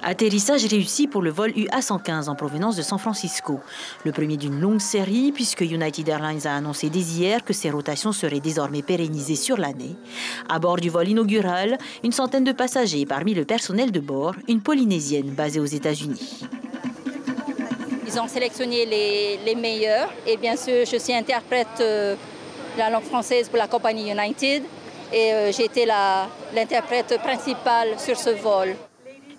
Atterrissage réussi pour le vol UA115 en provenance de San Francisco. Le premier d'une longue série puisque United Airlines a annoncé dès hier que ses rotations seraient désormais pérennisées sur l'année. À bord du vol inaugural, une centaine de passagers parmi le personnel de bord, une Polynésienne basée aux États-Unis. Ils ont sélectionné les meilleurs et bien sûr je suis interprète de la langue française pour la compagnie United et j'ai été l'interprète principale sur ce vol.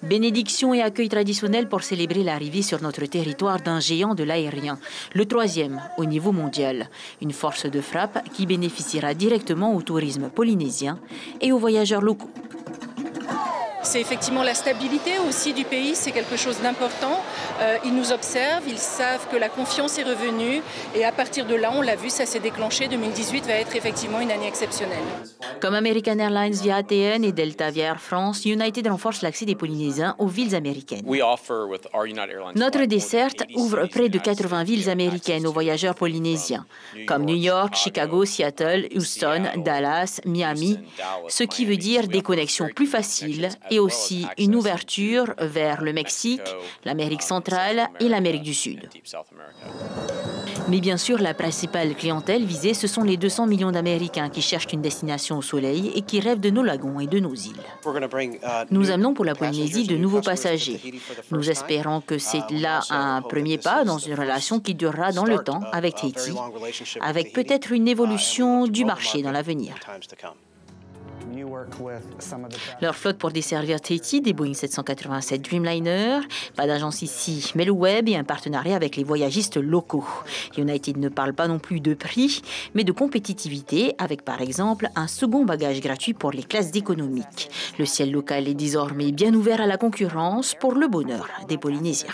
Bénédiction et accueil traditionnel pour célébrer l'arrivée sur notre territoire d'un géant de l'aérien, le troisième au niveau mondial. Une force de frappe qui bénéficiera directement au tourisme polynésien et aux voyageurs locaux. C'est effectivement la stabilité aussi du pays, c'est quelque chose d'important. Ils nous observent, ils savent que la confiance est revenue et à partir de là, on l'a vu, ça s'est déclenché. 2018 va être effectivement une année exceptionnelle. Comme American Airlines via ATN et Delta via Air France, United renforce l'accès des Polynésiens aux villes américaines. Notre desserte ouvre près de 80 villes américaines aux voyageurs polynésiens, comme New York, Chicago, Seattle, Houston, Dallas, Miami, ce qui veut dire des connexions plus faciles et aussi une ouverture vers le Mexique, l'Amérique centrale et l'Amérique du Sud. Mais bien sûr, la principale clientèle visée, ce sont les 200 millions d'Américains qui cherchent une destination au soleil et qui rêvent de nos lagons et de nos îles. Nous amenons pour la Polynésie de nouveaux passagers. Nous espérons que c'est là un premier pas dans une relation qui durera dans le temps avec Tahiti, avec peut-être une évolution du marché dans l'avenir. Leur flotte pour desservir Tahiti, des Boeing 787 Dreamliner, pas d'agence ici, mais le web et un partenariat avec les voyagistes locaux. United ne parle pas non plus de prix, mais de compétitivité, avec par exemple un second bagage gratuit pour les classes d'économique. Le ciel local est désormais bien ouvert à la concurrence pour le bonheur des Polynésiens.